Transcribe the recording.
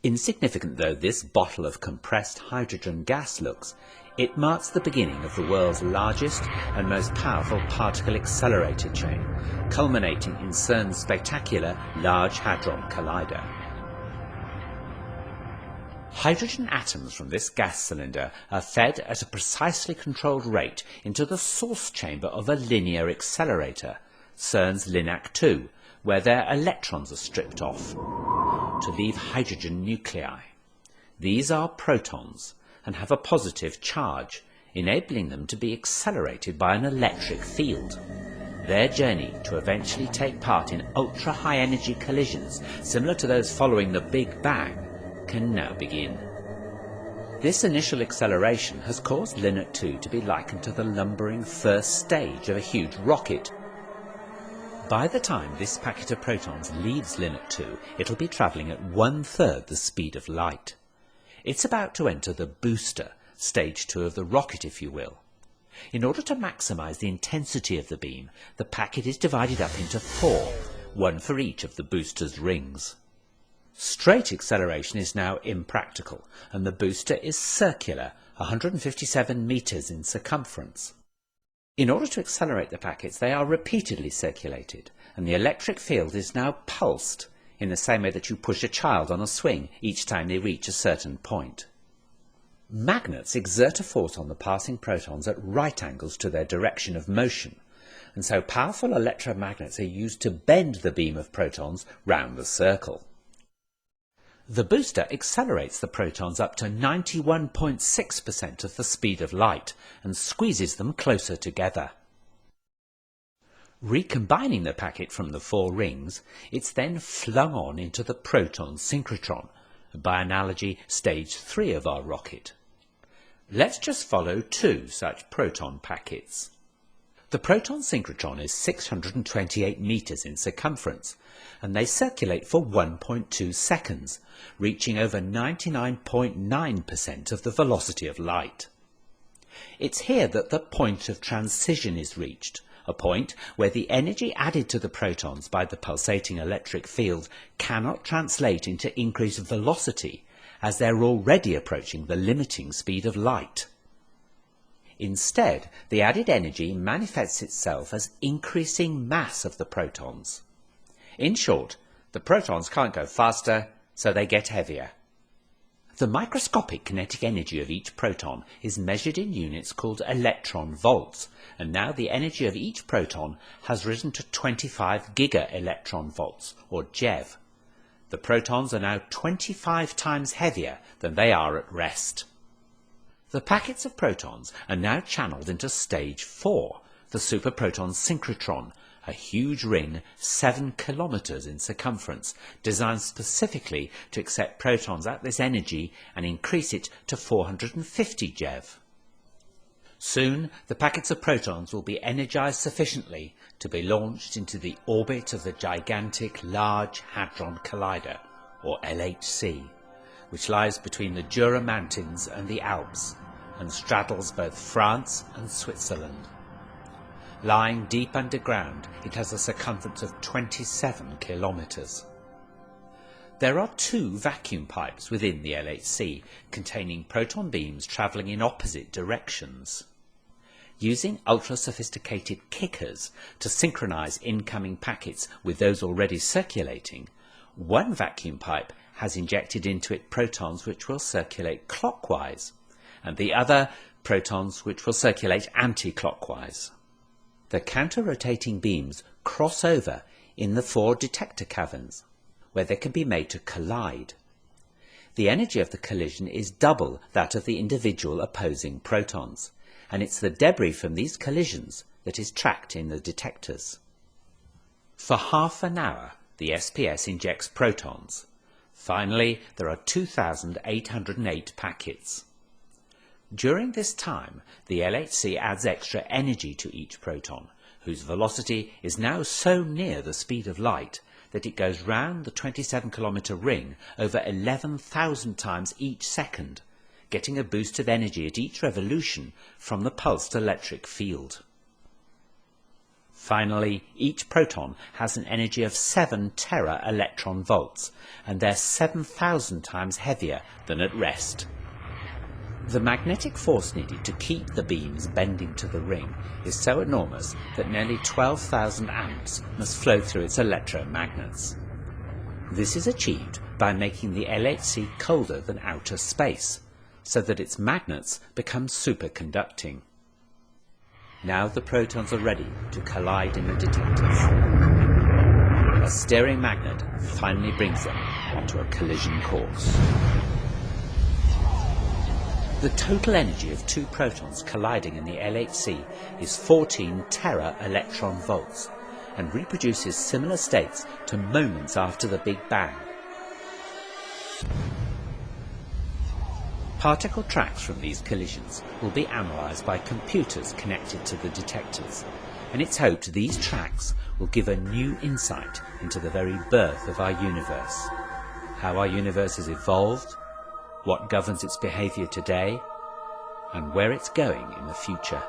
Insignificant though this bottle of compressed hydrogen gas looks, it marks the beginning of the world's largest and most powerful particle accelerator chain, culminating in CERN's spectacular Large Hadron Collider. Hydrogen atoms from this gas cylinder are fed at a precisely controlled rate into the source chamber of a linear accelerator, CERN's LINAC-2, where their electrons are stripped off to leave hydrogen nuclei. These are protons and have a positive charge, enabling them to be accelerated by an electric field. Their journey to eventually take part in ultra-high energy collisions similar to those following the Big Bang can now begin. This initial acceleration has caused LINAC-2 to be likened to the lumbering first stage of a huge rocket. By the time this packet of protons leaves LINAC-2, it'll be travelling at 1/3 the speed of light. It's about to enter the booster, stage 2 of the rocket if you will. In order to maximise the intensity of the beam, the packet is divided up into 4, one for each of the booster's rings. Straight acceleration is now impractical, and the booster is circular, 157 metres in circumference. In order to accelerate the packets, they are repeatedly circulated, and the electric field is now pulsed, in the same way that you push a child on a swing each time they reach a certain point. Magnets exert a force on the passing protons at right angles to their direction of motion, and so powerful electromagnets are used to bend the beam of protons round the circle. The booster accelerates the protons up to 91.6% of the speed of light and squeezes them closer together. Recombining the packet from the 4 rings, it's then flung on into the proton synchrotron, by analogy stage 3 of our rocket. Let's just follow 2 such proton packets. The proton synchrotron is 628 metres in circumference, and they circulate for 1.2 seconds, reaching over 99.9% of the velocity of light. It's here that the point of transition is reached, a point where the energy added to the protons by the pulsating electric field cannot translate into increased velocity, as they're already approaching the limiting speed of light. Instead, the added energy manifests itself as increasing mass of the protons. In short, the protons can't go faster, so they get heavier. The microscopic kinetic energy of each proton is measured in units called electron volts, and now the energy of each proton has risen to 25 giga-electron volts, or GeV. The protons are now 25 times heavier than they are at rest. The packets of protons are now channeled into stage 4, the superproton synchrotron, a huge ring 7 kilometers in circumference, designed specifically to accept protons at this energy and increase it to 450 GeV. Soon, the packets of protons will be energized sufficiently to be launched into the orbit of the gigantic Large Hadron Collider, or LHC, which lies between the Jura Mountains and the Alps, and straddles both France and Switzerland. Lying deep underground, it has a circumference of 27 kilometers. There are 2 vacuum pipes within the LHC, containing proton beams travelling in opposite directions. Using ultra-sophisticated kickers to synchronize incoming packets with those already circulating, one vacuum pipe has injected into it protons which will circulate clockwise, and the other protons which will circulate anti-clockwise. The counter-rotating beams cross over in the 4 detector caverns, where they can be made to collide. The energy of the collision is double that of the individual opposing protons, and it's the debris from these collisions that is tracked in the detectors. For half an hour, the SPS injects protons. Finally, there are 2,808 packets. During this time, the LHC adds extra energy to each proton, whose velocity is now so near the speed of light that it goes round the 27-kilometre ring over 11,000 times each second, getting a boost of energy at each revolution from the pulsed electric field. Finally, each proton has an energy of 7 tera electron volts, and they're 7,000 times heavier than at rest. The magnetic force needed to keep the beams bending to the ring is so enormous that nearly 12,000 amps must flow through its electromagnets. This is achieved by making the LHC colder than outer space, so that its magnets become superconducting. Now the protons are ready to collide in the detectors. A steering magnet finally brings them onto a collision course. The total energy of 2 protons colliding in the LHC is 14 tera electron volts and reproduces similar states to moments after the Big Bang. Particle tracks from these collisions will be analysed by computers connected to the detectors, and it's hoped these tracks will give a new insight into the very birth of our universe, how our universe has evolved, what governs its behaviour today, and where it's going in the future.